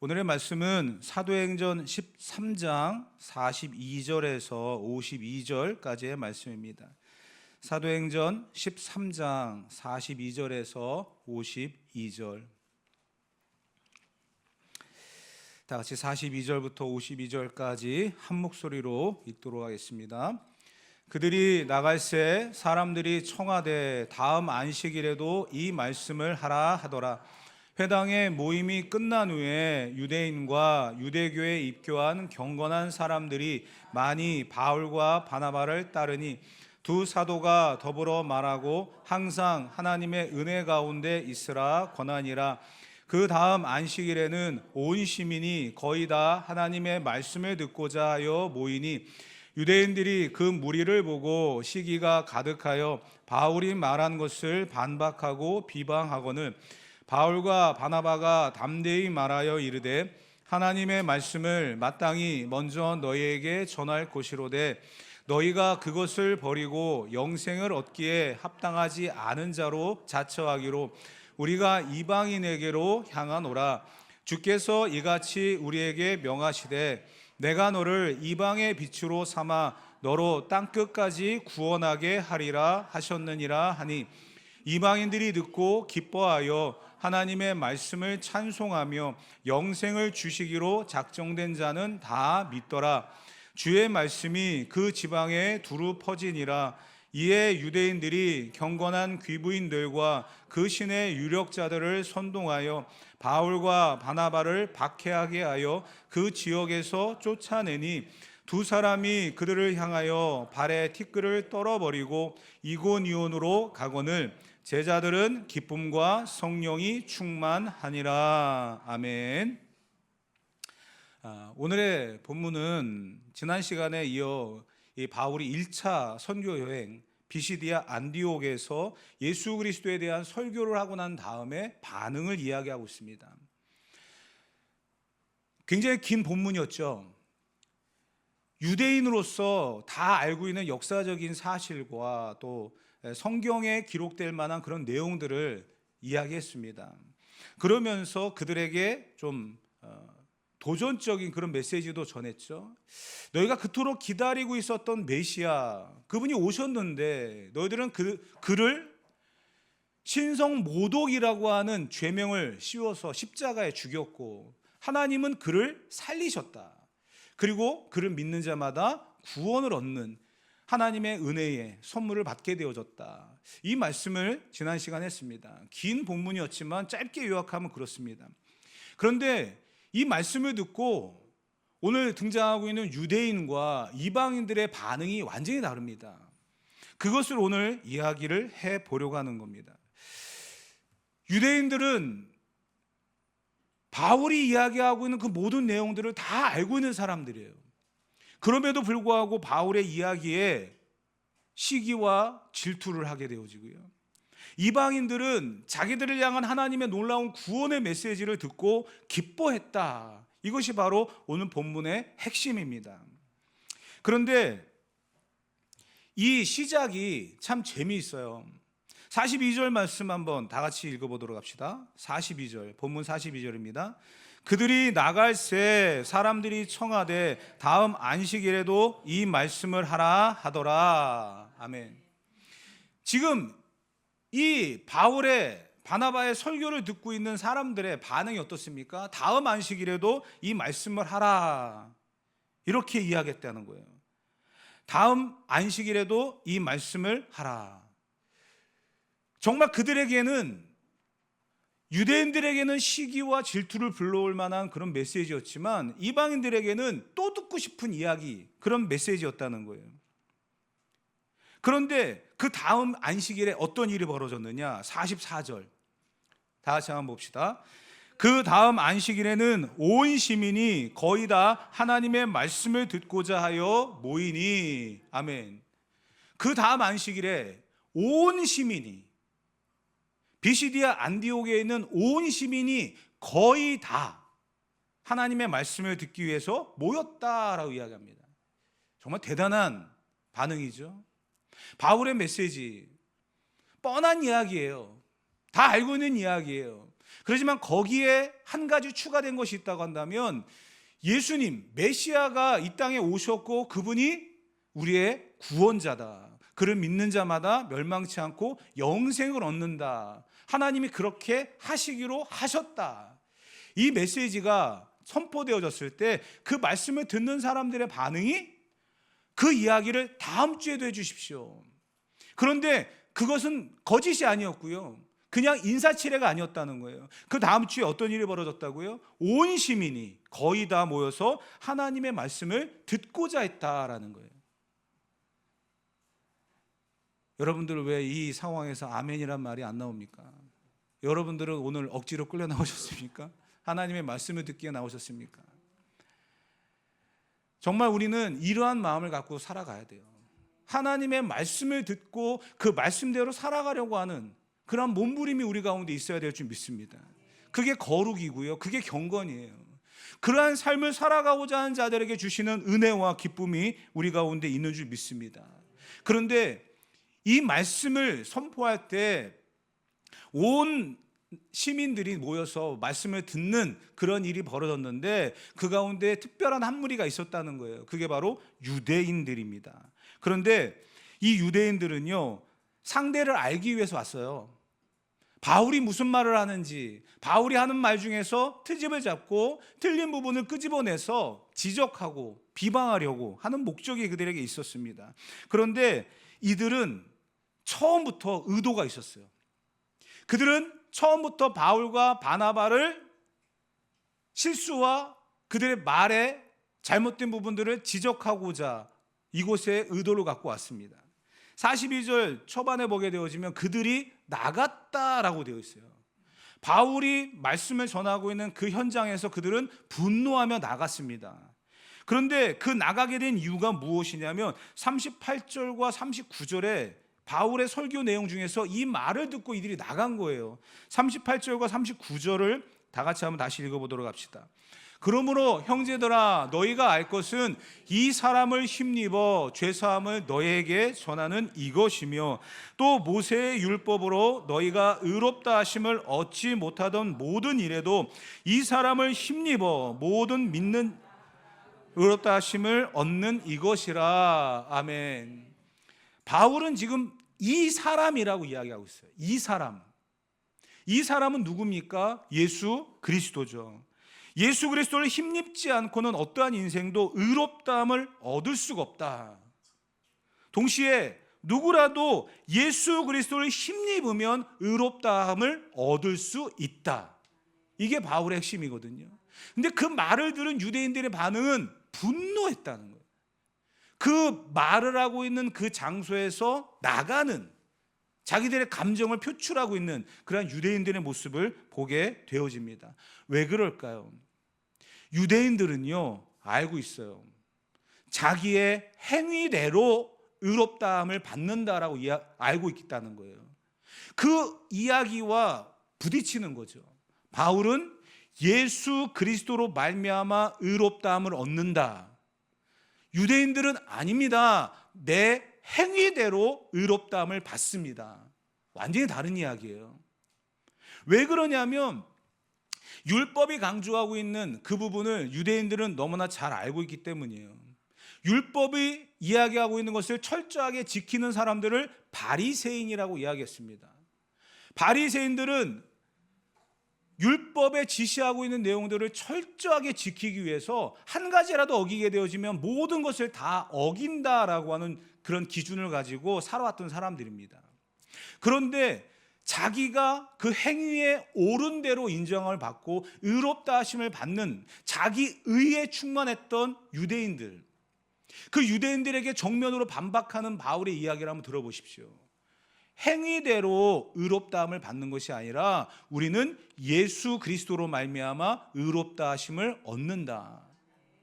오늘의 말씀은 사도행전 13장 42절에서 52절까지의 말씀입니다. 사도행전 13장 42절에서 52절. 다 같이 42절부터 52절까지 한 목소리로 읽도록 하겠습니다. 그들이 나갈새 사람들이 청하되 다음 안식일에도 이 말씀을 하라 하더라. 회당의 모임이 끝난 후에 유대인과 유대교에 입교한 경건한 사람들이 많이 바울과 바나바를 따르니 두 사도가 더불어 말하고 항상 하나님의 은혜 가운데 있으라 권하니라. 그 다음 안식일에는 온 시민이 거의 다 하나님의 말씀을 듣고자 하여 모이니 유대인들이 그 무리를 보고 시기가 가득하여 바울이 말한 것을 반박하고 비방하거늘 바울과 바나바가 담대히 말하여 이르되 하나님의 말씀을 마땅히 먼저 너희에게 전할 것이로되 너희가 그것을 버리고 영생을 얻기에 합당하지 않은 자로 자처하기로 우리가 이방인에게로 향하노라. 주께서 이같이 우리에게 명하시되 내가 너를 이방의 빛으로 삼아 너로 땅끝까지 구원하게 하리라 하셨느니라 하니 이방인들이 듣고 기뻐하여 하나님의 말씀을 찬송하며 영생을 주시기로 작정된 자는 다 믿더라. 주의 말씀이 그 지방에 두루 퍼지니라. 이에 유대인들이 경건한 귀부인들과 그 신의 유력자들을 선동하여 바울과 바나바를 박해하게 하여 그 지역에서 쫓아내니 두 사람이 그들을 향하여 발에 티끌을 떨어버리고 이고니온으로 가거늘 제자들은 기쁨과 성령이 충만하니라. 아멘. 오늘의 본문은 지난 시간에 이어 이 바울이 1차 선교 여행 비시디아 안디옥에서 예수 그리스도에 대한 설교를 하고 난 다음에 반응을 이야기하고 있습니다. 굉장히 긴 본문이었죠. 유대인으로서 다 알고 있는 역사적인 사실과 또 성경에 기록될 만한 그런 내용들을 이야기했습니다. 그러면서 그들에게 좀 도전적인 그런 메시지도 전했죠. 너희가 그토록 기다리고 있었던 메시아, 그분이 오셨는데 너희들은 그를 신성 모독이라고 하는 죄명을 씌워서 십자가에 죽였고 하나님은 그를 살리셨다. 그리고 그를 믿는 자마다 구원을 얻는 하나님의 은혜의 선물을 받게 되어졌다. 이 말씀을 지난 시간에 했습니다. 긴 본문이었지만 짧게 요약하면 그렇습니다. 그런데 이 말씀을 듣고 오늘 등장하고 있는 유대인과 이방인들의 반응이 완전히 다릅니다. 그것을 오늘 이야기를 해보려고 하는 겁니다. 유대인들은 바울이 이야기하고 있는 그 모든 내용들을 다 알고 있는 사람들이에요. 그럼에도 불구하고 바울의 이야기에 시기와 질투를 하게 되어지고요. 이방인들은 자기들을 향한 하나님의 놀라운 구원의 메시지를 듣고 기뻐했다. 이것이 바로 오늘 본문의 핵심입니다. 그런데 이 시작이 참 재미있어요. 42절 말씀 한번 다 같이 읽어보도록 합시다. 42절, 본문 42절입니다. 그들이 나갈새 사람들이 청하되 다음 안식일에도 이 말씀을 하라 하더라. 아멘. 지금 이 바울의 바나바의 설교를 듣고 있는 사람들의 반응이 어떻습니까? 다음 안식일에도 이 말씀을 하라. 이렇게 이야기했다는 거예요. 다음 안식일에도 이 말씀을 하라. 정말 그들에게는 유대인들에게는 시기와 질투를 불러올 만한 그런 메시지였지만 이방인들에게는 또 듣고 싶은 이야기, 그런 메시지였다는 거예요. 그런데 그 다음 안식일에 어떤 일이 벌어졌느냐? 44절 다 같이 한번 봅시다. 그 다음 안식일에는 온 시민이 거의 다 하나님의 말씀을 듣고자 하여 모이니. 아멘. 그 다음 안식일에 온 시민이, 비시디아 안디옥에 있는 온 시민이 거의 다 하나님의 말씀을 듣기 위해서 모였다라고 이야기합니다. 정말 대단한 반응이죠. 바울의 메시지 뻔한 이야기예요. 다 알고 있는 이야기예요. 그렇지만 거기에 한 가지 추가된 것이 있다고 한다면 예수님 메시아가 이 땅에 오셨고 그분이 우리의 구원자다. 그를 믿는 자마다 멸망치 않고 영생을 얻는다. 하나님이 그렇게 하시기로 하셨다. 이 메시지가 선포되어졌을 때 그 말씀을 듣는 사람들의 반응이 그 이야기를 다음 주에도 해주십시오. 그런데 그것은 거짓이 아니었고요, 그냥 인사치레가 아니었다는 거예요. 그 다음 주에 어떤 일이 벌어졌다고요? 온 시민이 거의 다 모여서 하나님의 말씀을 듣고자 했다라는 거예요. 여러분들은 왜 이 상황에서 아멘이란 말이 안 나옵니까? 여러분들은 오늘 억지로 끌려 나오셨습니까? 하나님의 말씀을 듣기에 나오셨습니까? 정말 우리는 이러한 마음을 갖고 살아가야 돼요. 하나님의 말씀을 듣고 그 말씀대로 살아가려고 하는 그런 몸부림이 우리 가운데 있어야 될 줄 믿습니다. 그게 거룩이고요, 그게 경건이에요. 그러한 삶을 살아가고자 하는 자들에게 주시는 은혜와 기쁨이 우리 가운데 있는 줄 믿습니다. 그런데 이 말씀을 선포할 때 온 시민들이 모여서 말씀을 듣는 그런 일이 벌어졌는데 그 가운데 특별한 한 무리가 있었다는 거예요. 그게 바로 유대인들입니다. 그런데 이 유대인들은요, 상대를 알기 위해서 왔어요. 바울이 무슨 말을 하는지, 바울이 하는 말 중에서 트집을 잡고 틀린 부분을 끄집어내서 지적하고 비방하려고 하는 목적이 그들에게 있었습니다. 그런데 이들은 처음부터 의도가 있었어요. 그들은 처음부터 바울과 바나바를 실수와 그들의 말에 잘못된 부분들을 지적하고자 이곳에 의도를 갖고 왔습니다. 42절 초반에 보게 되어지면 그들이 나갔다라고 되어 있어요. 바울이 말씀을 전하고 있는 그 현장에서 그들은 분노하며 나갔습니다. 그런데 그 나가게 된 이유가 무엇이냐면 38절과 39절에 바울의 설교 내용 중에서 이 말을 듣고 이들이 나간 거예요. 38절과 39절을 다 같이 한번 다시 읽어보도록 합시다. 그러므로 형제들아, 너희가 알 것은 이 사람을 힘입어 죄사함을 너희에게 전하는 이것이며, 또 모세의 율법으로 너희가 의롭다 하심을 얻지 못하던 모든 일에도 이 사람을 힘입어 모든 믿는 의롭다 하심을 얻는 이것이라. 아멘. 바울은 지금 이 사람이라고 이야기하고 있어요. 이 사람은 누굽니까? 예수 그리스도죠. 예수 그리스도를 힘입지 않고는 어떠한 인생도 의롭다함을 얻을 수가 없다. 동시에 누구라도 예수 그리스도를 힘입으면 의롭다함을 얻을 수 있다. 이게 바울의 핵심이거든요. 근데 그 말을 들은 유대인들의 반응은 분노했다는 거예요. 그 말을 하고 있는 그 장소에서 나가는, 자기들의 감정을 표출하고 있는 그런 유대인들의 모습을 보게 되어집니다. 왜 그럴까요? 유대인들은요, 알고 있어요. 자기의 행위대로 의롭다함을 받는다라고 알고 있다는 거예요. 그 이야기와 부딪히는 거죠. 바울은 예수 그리스도로 말미암아 의롭다함을 얻는다. 유대인들은 아닙니다. 내 행위대로 의롭다함을 받습니다. 완전히 다른 이야기예요. 왜 그러냐면 율법이 강조하고 있는 그 부분을 유대인들은 너무나 잘 알고 있기 때문이에요. 율법이 이야기하고 있는 것을 철저하게 지키는 사람들을 바리새인이라고 이야기했습니다. 바리새인들은 율법에 지시하고 있는 내용들을 철저하게 지키기 위해서 한 가지라도 어기게 되어지면 모든 것을 다 어긴다라고 하는 그런 기준을 가지고 살아왔던 사람들입니다. 그런데 자기가 그 행위에 옳은 대로 인정을 받고 의롭다 하심을 받는 자기 의에 충만했던 유대인들, 그 유대인들에게 정면으로 반박하는 바울의 이야기를 한번 들어보십시오. 행위대로 의롭다함을 받는 것이 아니라 우리는 예수 그리스도로 말미암아 의롭다 하심을 얻는다.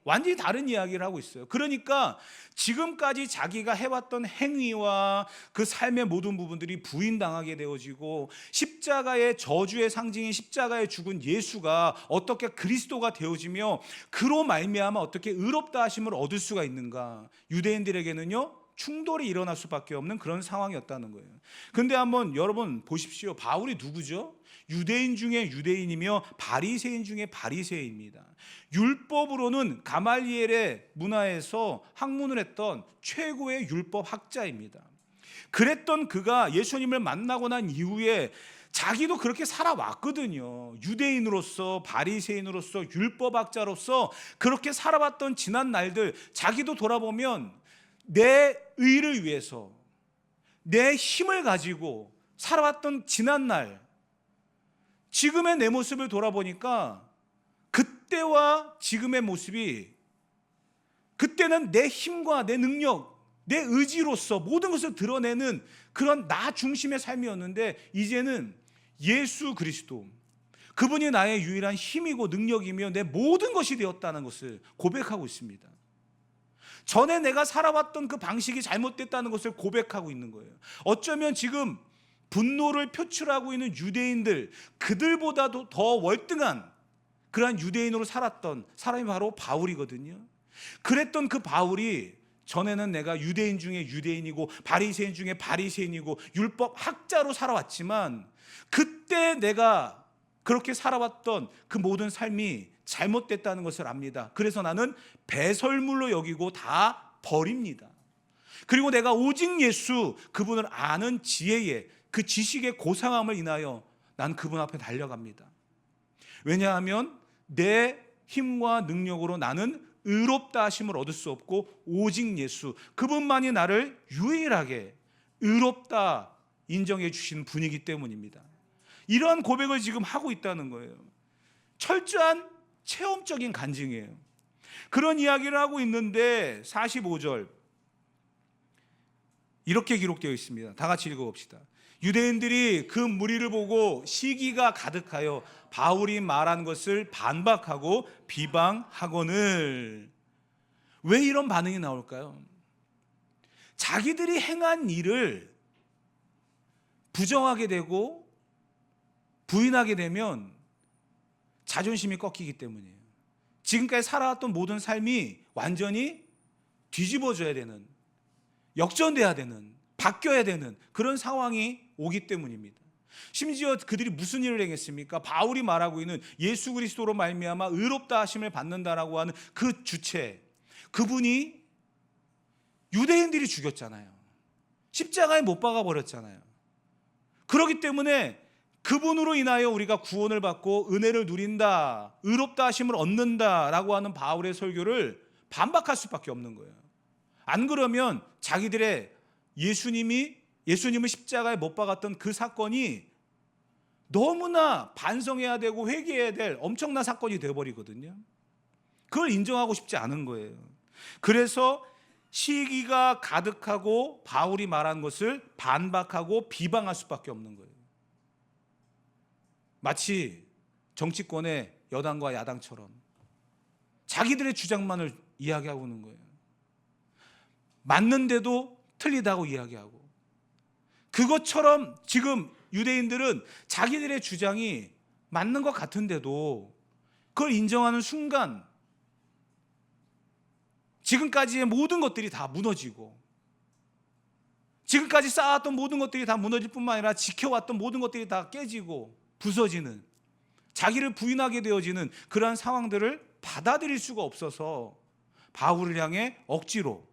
완전히 다른 이야기를 하고 있어요. 그러니까 지금까지 자기가 해왔던 행위와 그 삶의 모든 부분들이 부인당하게 되어지고, 십자가의 저주의 상징인 십자가에 죽은 예수가 어떻게 그리스도가 되어지며 그로 말미암아 어떻게 의롭다 하심을 얻을 수가 있는가. 유대인들에게는요, 충돌이 일어날 수밖에 없는 그런 상황이었다는 거예요. 근데 한번 여러분 보십시오. 바울이 누구죠? 유대인 중에 유대인이며 바리새인 중에 바리새인입니다. 율법으로는 가말리엘의 문화에서 학문을 했던 최고의 율법 학자입니다. 그랬던 그가 예수님을 만나고 난 이후에 자기도 그렇게 살아왔거든요. 유대인으로서, 바리새인으로서, 율법학자로서 그렇게 살아왔던 지난 날들, 자기도 돌아보면 내 의를 위해서 내 힘을 가지고 살아왔던 지난 날, 지금의 내 모습을 돌아보니까 그때와 지금의 모습이, 그때는 내 힘과 내 능력, 내 의지로서 모든 것을 드러내는 그런 나 중심의 삶이었는데, 이제는 예수 그리스도, 그분이 나의 유일한 힘이고 능력이며 내 모든 것이 되었다는 것을 고백하고 있습니다. 전에 내가 살아왔던 그 방식이 잘못됐다는 것을 고백하고 있는 거예요. 어쩌면 지금 분노를 표출하고 있는 유대인들, 그들보다도 더 월등한 그러한 유대인으로 살았던 사람이 바로 바울이거든요. 그랬던 그 바울이 전에는 내가 유대인 중에 유대인이고 바리새인 중에 바리새인이고 율법 학자로 살아왔지만, 그때 내가 그렇게 살아왔던 그 모든 삶이 잘못됐다는 것을 압니다. 그래서 나는 배설물로 여기고 다 버립니다. 그리고 내가 오직 예수, 그분을 아는 지혜에, 그 지식의 고상함을 인하여 난 그분 앞에 달려갑니다. 왜냐하면 내 힘과 능력으로 나는 의롭다 하심을 얻을 수 없고 오직 예수, 그분만이 나를 유일하게 의롭다 인정해 주시는 분이기 때문입니다. 이러한 고백을 지금 하고 있다는 거예요. 철저한 체험적인 간증이에요. 그런 이야기를 하고 있는데 45절 이렇게 기록되어 있습니다. 다 같이 읽어봅시다. 유대인들이 그 무리를 보고 시기가 가득하여 바울이 말한 것을 반박하고 비방하거늘. 왜 이런 반응이 나올까요? 자기들이 행한 일을 부정하게 되고 부인하게 되면 자존심이 꺾이기 때문이에요. 지금까지 살아왔던 모든 삶이 완전히 뒤집어져야 되는, 역전돼야 되는, 바뀌어야 되는 그런 상황이 오기 때문입니다. 심지어 그들이 무슨 일을 행했습니까? 바울이 말하고 있는 예수 그리스도로 말미암아 의롭다 하심을 받는다라고 하는 그 주체, 그분이 유대인들이 죽였잖아요. 십자가에 못 박아 버렸잖아요. 그렇기 때문에 그분으로 인하여 우리가 구원을 받고 은혜를 누린다, 의롭다 하심을 얻는다라고 하는 바울의 설교를 반박할 수밖에 없는 거예요. 안 그러면 자기들의 예수님을 십자가에 못 박았던 그 사건이 너무나 반성해야 되고 회개해야 될 엄청난 사건이 되어버리거든요. 그걸 인정하고 싶지 않은 거예요. 그래서 시기가 가득하고 바울이 말한 것을 반박하고 비방할 수밖에 없는 거예요. 마치 정치권의 여당과 야당처럼 자기들의 주장만을 이야기하고 있는 거예요. 맞는데도 틀리다고 이야기하고, 그것처럼 지금 유대인들은 자기들의 주장이 맞는 것 같은데도 그걸 인정하는 순간 지금까지의 모든 것들이 다 무너지고, 지금까지 쌓아왔던 모든 것들이 다 무너질 뿐만 아니라 지켜왔던 모든 것들이 다 깨지고 부서지는, 자기를 부인하게 되어지는 그러한 상황들을 받아들일 수가 없어서 바울을 향해 억지로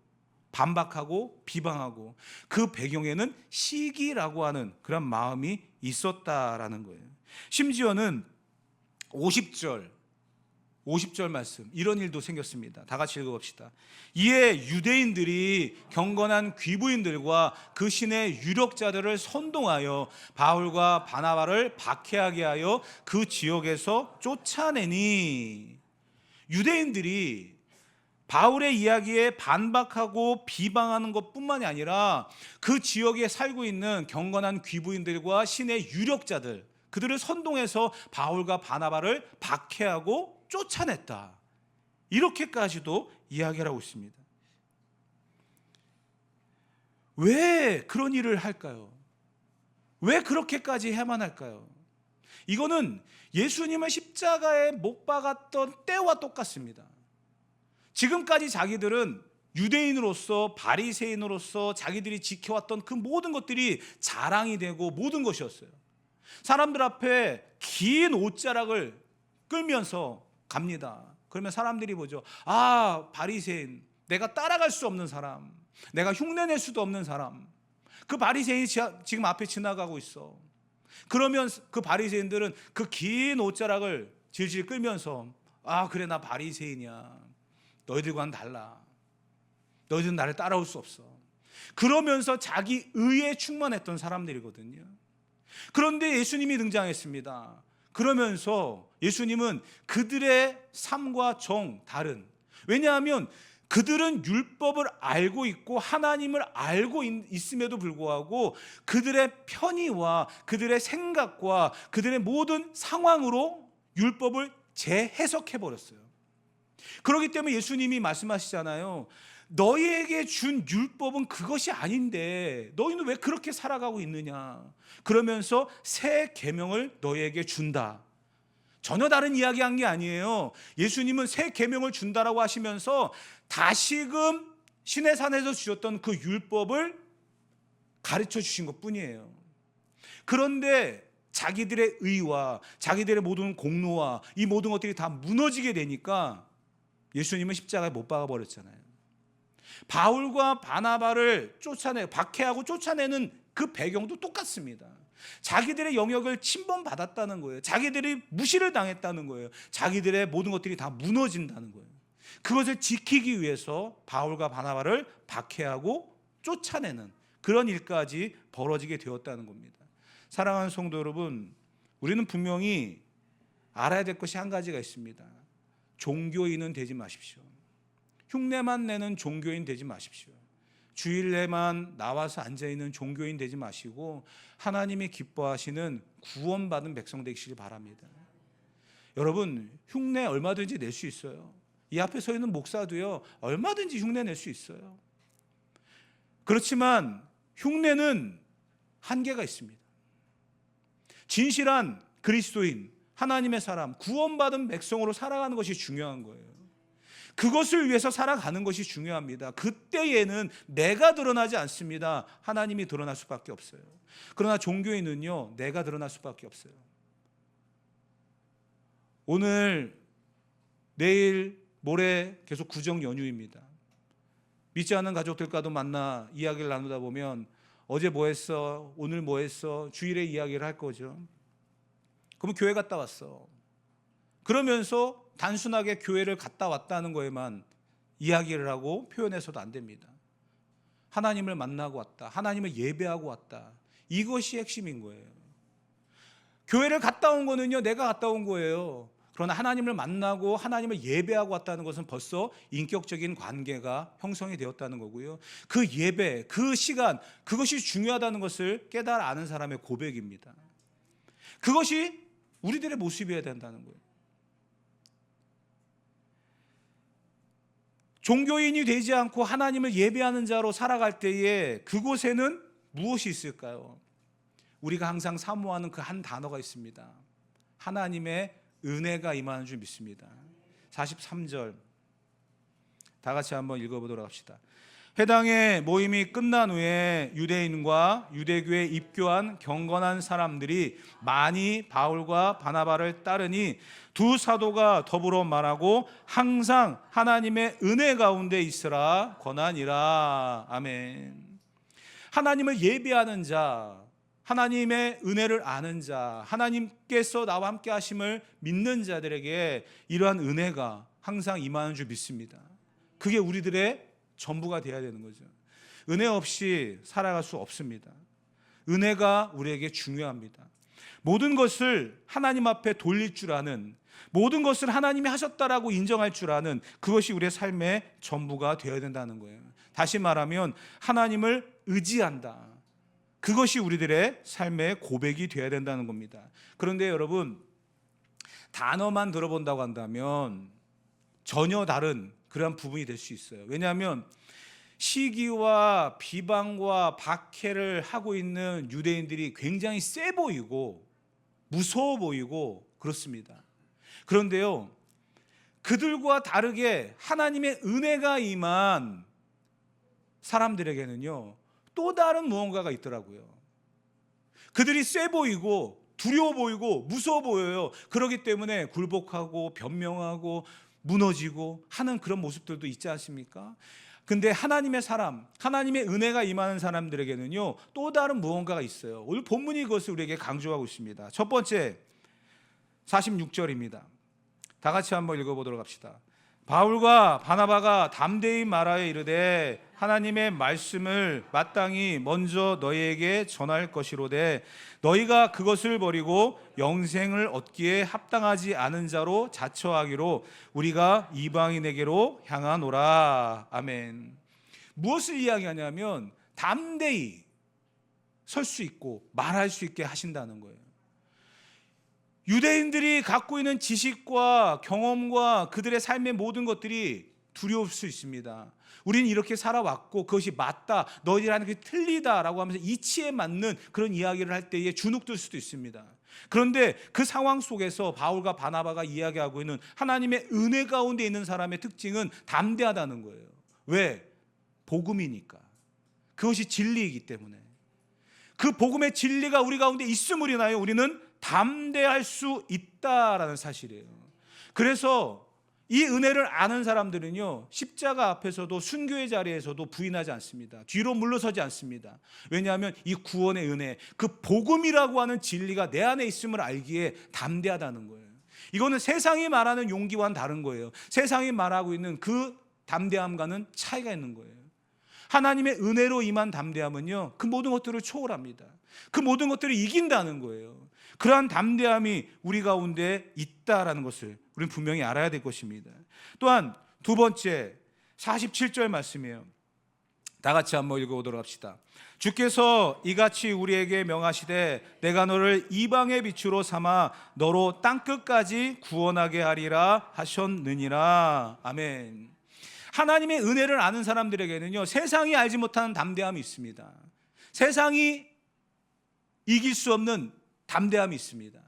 반박하고 비방하고, 그 배경에는 시기라고 하는 그런 마음이 있었다라는 거예요. 심지어는 50절 말씀, 이런 일도 생겼습니다. 다 같이 읽어봅시다. 이에 유대인들이 경건한 귀부인들과 그 신의 유력자들을 선동하여 바울과 바나바를 박해하게 하여 그 지역에서 쫓아내니. 유대인들이 바울의 이야기에 반박하고 비방하는 것뿐만이 아니라 그 지역에 살고 있는 경건한 귀부인들과 신의 유력자들, 그들을 선동해서 바울과 바나바를 박해하고 쫓아냈다, 이렇게까지도 이야기를 하고 있습니다. 왜 그런 일을 할까요? 왜 그렇게까지 해야만 할까요? 이거는 예수님을 십자가에 못 박았던 때와 똑같습니다. 지금까지 자기들은 유대인으로서 바리새인으로서 자기들이 지켜왔던 그 모든 것들이 자랑이 되고 모든 것이었어요. 사람들 앞에 긴 옷자락을 끌면서 갑니다. 그러면 사람들이 보죠. 아, 바리새인, 내가 따라갈 수 없는 사람, 내가 흉내낼 수도 없는 사람, 그 바리새인이 지금 앞에 지나가고 있어. 그러면 그 바리새인들은 그 긴 옷자락을 질질 끌면서 아, 그래, 나 바리새인이야. 너희들과는 달라. 너희들은 나를 따라올 수 없어. 그러면서 자기 의에 충만했던 사람들이거든요. 그런데 예수님이 등장했습니다. 그러면서 예수님은 그들의 삶과 정 다른, 왜냐하면 그들은 율법을 알고 있고 하나님을 알고 있음에도 불구하고 그들의 편의와 그들의 생각과 그들의 모든 상황으로 율법을 재해석해 버렸어요. 그렇기 때문에 예수님이 말씀하시잖아요. 너희에게 준 율법은 그것이 아닌데 너희는 왜 그렇게 살아가고 있느냐. 그러면서 새 계명을 너희에게 준다. 전혀 다른 이야기한 게 아니에요. 예수님은 새 계명을 준다라고 하시면서 다시금 시내산에서 주셨던 그 율법을 가르쳐 주신 것뿐이에요. 그런데 자기들의 의와 자기들의 모든 공로와 이 모든 것들이 다 무너지게 되니까 예수님은 십자가에 못 박아 버렸잖아요. 바울과 바나바를 박해하고 쫓아내는 그 배경도 똑같습니다. 자기들의 영역을 침범받았다는 거예요. 자기들이 무시를 당했다는 거예요. 자기들의 모든 것들이 다 무너진다는 거예요. 그것을 지키기 위해서 바울과 바나바를 박해하고 쫓아내는 그런 일까지 벌어지게 되었다는 겁니다. 사랑하는 성도 여러분, 우리는 분명히 알아야 될 것이 한 가지가 있습니다. 종교인은 되지 마십시오. 흉내만 내는 종교인 되지 마십시오. 주일에만 나와서 앉아있는 종교인 되지 마시고 하나님이 기뻐하시는 구원받은 백성 되시길 바랍니다. 여러분, 흉내 얼마든지 낼 수 있어요. 이 앞에 서 있는 목사도요, 얼마든지 흉내 낼 수 있어요. 그렇지만 흉내는 한계가 있습니다. 진실한 그리스도인, 하나님의 사람, 구원받은 백성으로 살아가는 것이 중요한 거예요. 그것을 위해서 살아가는 것이 중요합니다. 그때에는 내가 드러나지 않습니다. 하나님이 드러날 수밖에 없어요. 그러나 종교인은요, 내가 드러날 수밖에 없어요. 오늘, 내일, 모레 계속 구정 연휴입니다. 믿지 않는 가족들과도 만나 이야기를 나누다 보면 어제 뭐 했어? 오늘 뭐 했어? 주일에 이야기를 할 거죠. 그러면 교회 갔다 왔어. 그러면서 단순하게 교회를 갔다 왔다는 거에만 이야기를 하고 표현해서도 안 됩니다. 하나님을 만나고 왔다. 하나님을 예배하고 왔다. 이것이 핵심인 거예요. 교회를 갔다 온 거는요, 내가 갔다 온 거예요. 그러나 하나님을 만나고 하나님을 예배하고 왔다는 것은 벌써 인격적인 관계가 형성이 되었다는 거고요. 그 예배, 그 시간, 그것이 중요하다는 것을 깨달아 아는 사람의 고백입니다. 그것이 우리들의 모습이어야 된다는 거예요. 종교인이 되지 않고 하나님을 예배하는 자로 살아갈 때에 그곳에는 무엇이 있을까요? 우리가 항상 사모하는 그 한 단어가 있습니다. 하나님의 은혜가 임하는 줄 믿습니다. 43절 다 같이 한번 읽어보도록 합시다. 회당의 모임이 끝난 후에 유대인과 유대교에 입교한 경건한 사람들이 많이 바울과 바나바를 따르니 두 사도가 더불어 말하고 항상 하나님의 은혜 가운데 있으라 권하니라. 아멘. 하나님을 예배하는 자, 하나님의 은혜를 아는 자, 하나님께서 나와 함께 하심을 믿는 자들에게 이러한 은혜가 항상 임하는 줄 믿습니다. 그게 우리들의 전부가 되어야 되는 거죠. 은혜 없이 살아갈 수 없습니다. 은혜가 우리에게 중요합니다. 모든 것을 하나님 앞에 돌릴 줄 아는, 모든 것을 하나님이 하셨다라고 인정할 줄 아는 그것이 우리의 삶의 전부가 되어야 된다는 거예요. 다시 말하면 하나님을 의지한다. 그것이 우리들의 삶의 고백이 되어야 된다는 겁니다. 그런데 여러분, 단어만 들어본다고 한다면 전혀 다른 그런 부분이 될 수 있어요. 왜냐하면 시기와 비방과 박해를 하고 있는 유대인들이 굉장히 세 보이고 무서워 보이고 그렇습니다. 그런데요, 그들과 다르게 하나님의 은혜가 임한 사람들에게는요, 또 다른 무언가가 있더라고요. 그들이 세 보이고 두려워 보이고 무서워 보여요. 그렇기 때문에 굴복하고 변명하고 무너지고 하는 그런 모습들도 있지 않습니까? 근데 하나님의 사람, 하나님의 은혜가 임하는 사람들에게는요, 또 다른 무언가가 있어요. 오늘 본문이 그것을 우리에게 강조하고 있습니다. 첫 번째, 46절입니다. 다 같이 한번 읽어보도록 합시다. 바울과 바나바가 담대히 말하여 이르되 하나님의 말씀을 마땅히 먼저 너희에게 전할 것이로되 너희가 그것을 버리고 영생을 얻기에 합당하지 않은 자로 자처하기로 우리가 이방인에게로 향하노라. 아멘. 무엇을 이야기하냐면 담대히 설 수 있고 말할 수 있게 하신다는 거예요. 유대인들이 갖고 있는 지식과 경험과 그들의 삶의 모든 것들이 두려울 수 있습니다. 우리는 이렇게 살아왔고 그것이 맞다, 너희들하는 게 틀리다라고 하면서 이치에 맞는 그런 이야기를 할 때에 주눅들 수도 있습니다. 그런데 그 상황 속에서 바울과 바나바가 이야기하고 있는 하나님의 은혜 가운데 있는 사람의 특징은 담대하다는 거예요. 왜? 복음이니까. 그것이 진리이기 때문에. 그 복음의 진리가 우리 가운데 있음을 인하여 우리는 담대할 수 있다라는 사실이에요. 그래서 이 은혜를 아는 사람들은요, 십자가 앞에서도 순교의 자리에서도 부인하지 않습니다. 뒤로 물러서지 않습니다. 왜냐하면 이 구원의 은혜, 그 복음이라고 하는 진리가 내 안에 있음을 알기에 담대하다는 거예요. 이거는 세상이 말하는 용기와는 다른 거예요. 세상이 말하고 있는 그 담대함과는 차이가 있는 거예요. 하나님의 은혜로 임한 담대함은요, 그 모든 것들을 초월합니다. 그 모든 것들을 이긴다는 거예요. 그러한 담대함이 우리 가운데 있다라는 것을 우리는 분명히 알아야 될 것입니다. 또한 두 번째, 47절 말씀이에요. 다 같이 한번 읽어보도록 합시다. 주께서 이같이 우리에게 명하시되 내가 너를 이방의 빛으로 삼아 너로 땅끝까지 구원하게 하리라 하셨느니라. 아멘. 하나님의 은혜를 아는 사람들에게는요, 세상이 알지 못하는 담대함이 있습니다. 세상이 이길 수 없는 담대함이 있습니다.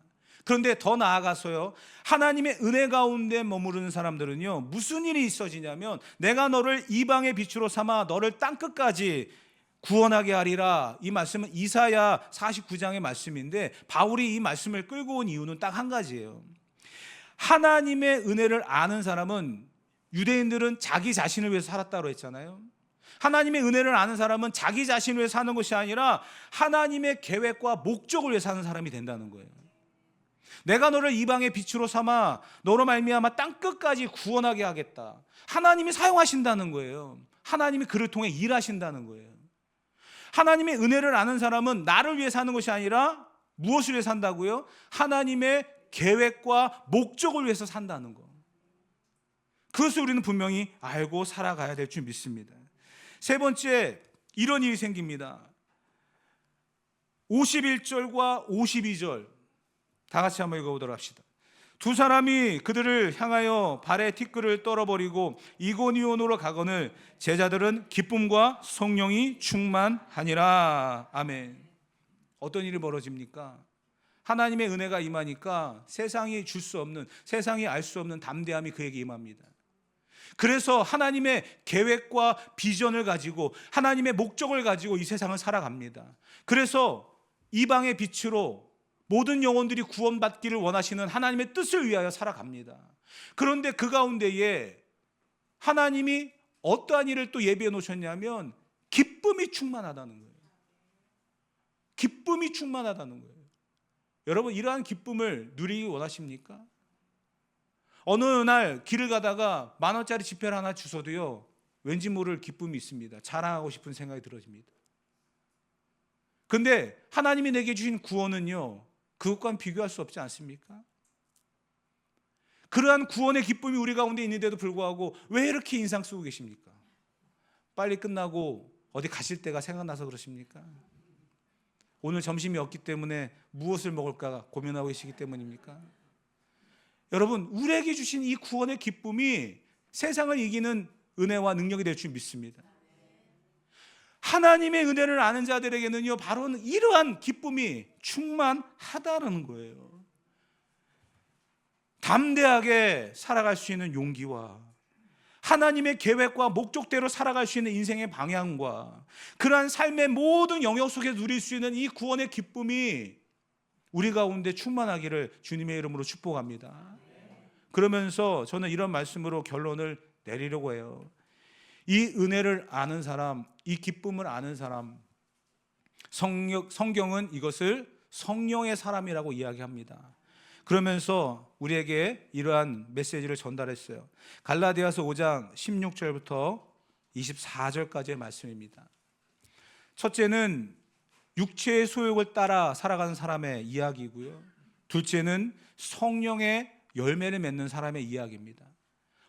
그런데 더 나아가서요, 하나님의 은혜 가운데 머무르는 사람들은요, 무슨 일이 있어지냐면 내가 너를 이방의 빛으로 삼아 너를 땅끝까지 구원하게 하리라. 이 말씀은 이사야 49장의 말씀인데 바울이 이 말씀을 끌고 온 이유는 딱 한 가지예요. 하나님의 은혜를 아는 사람은, 유대인들은 자기 자신을 위해서 살았다고 했잖아요. 하나님의 은혜를 아는 사람은 자기 자신을 위해 사는 것이 아니라 하나님의 계획과 목적을 위해 사는 사람이 된다는 거예요. 내가 너를 이방의 빛으로 삼아 너로 말미암아 땅끝까지 구원하게 하겠다. 하나님이 사용하신다는 거예요. 하나님이 그를 통해 일하신다는 거예요. 하나님의 은혜를 아는 사람은 나를 위해 사는 것이 아니라 무엇을 위해 산다고요? 하나님의 계획과 목적을 위해서 산다는 거. 그것을 우리는 분명히 알고 살아가야 될 줄 믿습니다. 세 번째, 이런 일이 생깁니다. 51절과 52절 다 같이 한번 읽어보도록 합시다. 두 사람이 그들을 향하여 발에 티끌을 떨어버리고 이고니온으로 가거늘 제자들은 기쁨과 성령이 충만하니라. 아멘. 어떤 일이 벌어집니까? 하나님의 은혜가 임하니까 세상이 줄 수 없는, 세상이 알 수 없는 담대함이 그에게 임합니다. 그래서 하나님의 계획과 비전을 가지고 하나님의 목적을 가지고 이 세상을 살아갑니다. 그래서 이방의 빛으로 모든 영혼들이 구원받기를 원하시는 하나님의 뜻을 위하여 살아갑니다. 그런데 그 가운데에 하나님이 어떠한 일을 또 예비해 놓으셨냐면 기쁨이 충만하다는 거예요. 기쁨이 충만하다는 거예요. 여러분, 이러한 기쁨을 누리기 원하십니까? 어느 날 길을 가다가 10,000원짜리 지폐를 하나 주워도요, 왠지 모를 기쁨이 있습니다. 자랑하고 싶은 생각이 들어집니다. 그런데 하나님이 내게 주신 구원은요, 그것과는 비교할 수 없지 않습니까? 그러한 구원의 기쁨이 우리 가운데 있는데도 불구하고 왜 이렇게 인상 쓰고 계십니까? 빨리 끝나고 어디 가실 때가 생각나서 그러십니까? 오늘 점심이 없기 때문에 무엇을 먹을까 고민하고 계시기 때문입니까? 여러분, 우리에게 주신 이 구원의 기쁨이 세상을 이기는 은혜와 능력이 될 줄 믿습니다. 하나님의 은혜를 아는 자들에게는요, 바로 이러한 기쁨이 충만하다는 거예요. 담대하게 살아갈 수 있는 용기와 하나님의 계획과 목적대로 살아갈 수 있는 인생의 방향과 그러한 삶의 모든 영역 속에 누릴 수 있는 이 구원의 기쁨이 우리 가운데 충만하기를 주님의 이름으로 축복합니다. 그러면서 저는 이런 말씀으로 결론을 내리려고 해요. 이 은혜를 아는 사람, 이 기쁨을 아는 사람, 성경은 이것을 성령의 사람이라고 이야기합니다. 그러면서 우리에게 이러한 메시지를 전달했어요. 갈라디아서 5장 16절부터 24절까지의 말씀입니다. 첫째는 육체의 소욕을 따라 살아가는 사람의 이야기이고요. 둘째는 성령의 열매를 맺는 사람의 이야기입니다.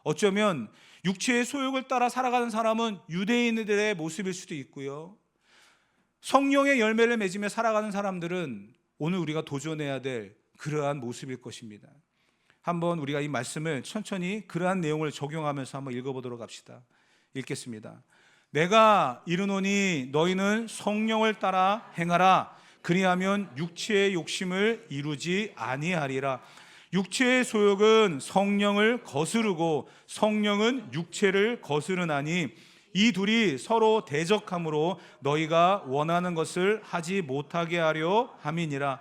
어쩌면 육체의 소욕을 따라 살아가는 사람은 유대인들의 모습일 수도 있고요. 성령의 열매를 맺으며 살아가는 사람들은 오늘 우리가 도전해야 될 그러한 모습일 것입니다. 한번 우리가 이 말씀을 천천히 그러한 내용을 적용하면서 한번 읽어보도록 합시다. 읽겠습니다. 내가 이르노니 너희는 성령을 따라 행하라. 그리하면 육체의 욕심을 이루지 아니하리라. 육체의 소욕은 성령을 거스르고 성령은 육체를 거스르나니 이 둘이 서로 대적함으로 너희가 원하는 것을 하지 못하게 하려 함이니라.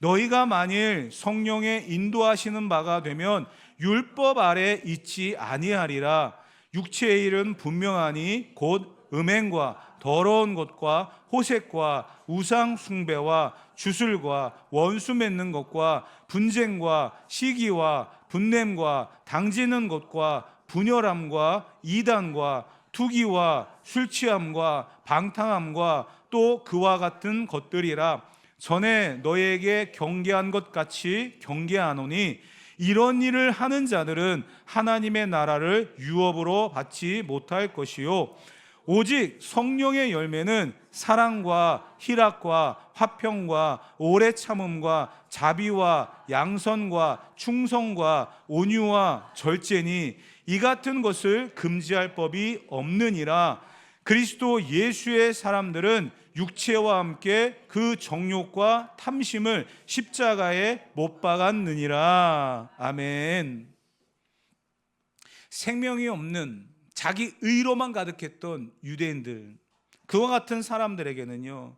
너희가 만일 성령의 인도하시는 바가 되면 율법 아래 있지 아니하리라. 육체의 일은 분명하니 곧 음행과 더러운 것과 호색과 우상 숭배와 주술과 원수 맺는 것과 분쟁과 시기와 분냄과 당지는 것과 분열함과 이단과 투기와 술 취함과 방탕함과 또 그와 같은 것들이라. 전에 너희에게 경계한 것 같이 경계하노니 이런 일을 하는 자들은 하나님의 나라를 유업으로 받지 못할 것이요 오직 성령의 열매는 사랑과 희락과 화평과 오래 참음과 자비와 양선과 충성과 온유와 절제니 이 같은 것을 금지할 법이 없느니라. 그리스도 예수의 사람들은 육체와 함께 그 정욕과 탐심을 십자가에 못 박았느니라. 아멘. 생명이 없는 자기 의로만 가득했던 유대인들, 그와 같은 사람들에게는요,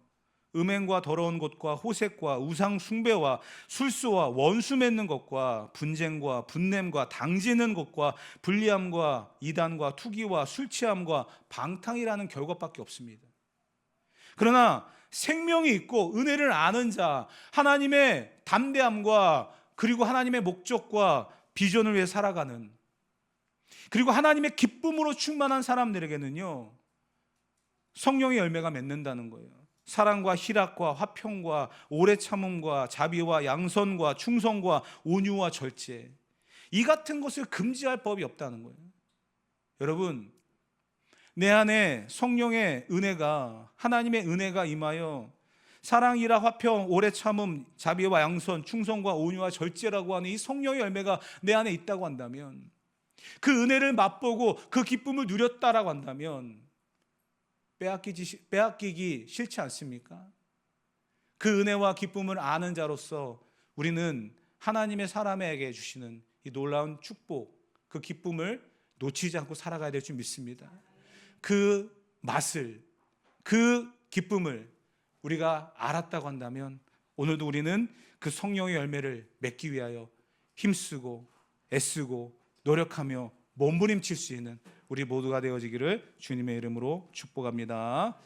음행과 더러운 것과 호색과 우상 숭배와 술수와 원수 맺는 것과 분쟁과 분냄과 당지는 것과 불리함과 이단과 투기와 술 취함과 방탕이라는 결과밖에 없습니다. 그러나 생명이 있고 은혜를 아는 자, 하나님의 담대함과 그리고 하나님의 목적과 비전을 위해 살아가는, 그리고 하나님의 기쁨으로 충만한 사람들에게는요, 성령의 열매가 맺는다는 거예요. 사랑과 희락과 화평과 오래 참음과 자비와 양선과 충성과 온유와 절제, 이 같은 것을 금지할 법이 없다는 거예요. 여러분, 내 안에 성령의 은혜가, 하나님의 은혜가 임하여 사랑이라 화평, 오래 참음, 자비와 양선, 충성과 온유와 절제라고 하는 이 성령의 열매가 내 안에 있다고 한다면, 그 은혜를 맛보고 그 기쁨을 누렸다라고 한다면 빼앗기기 싫지 않습니까? 그 은혜와 기쁨을 아는 자로서 우리는 하나님의 사람에게 주시는 이 놀라운 축복, 그 기쁨을 놓치지 않고 살아가야 될 줄 믿습니다. 그 맛을, 그 기쁨을 우리가 알았다고 한다면 오늘도 우리는 그 성령의 열매를 맺기 위하여 힘쓰고 애쓰고 노력하며 몸부림칠 수 있는 우리 모두가 되어지기를 주님의 이름으로 축복합니다.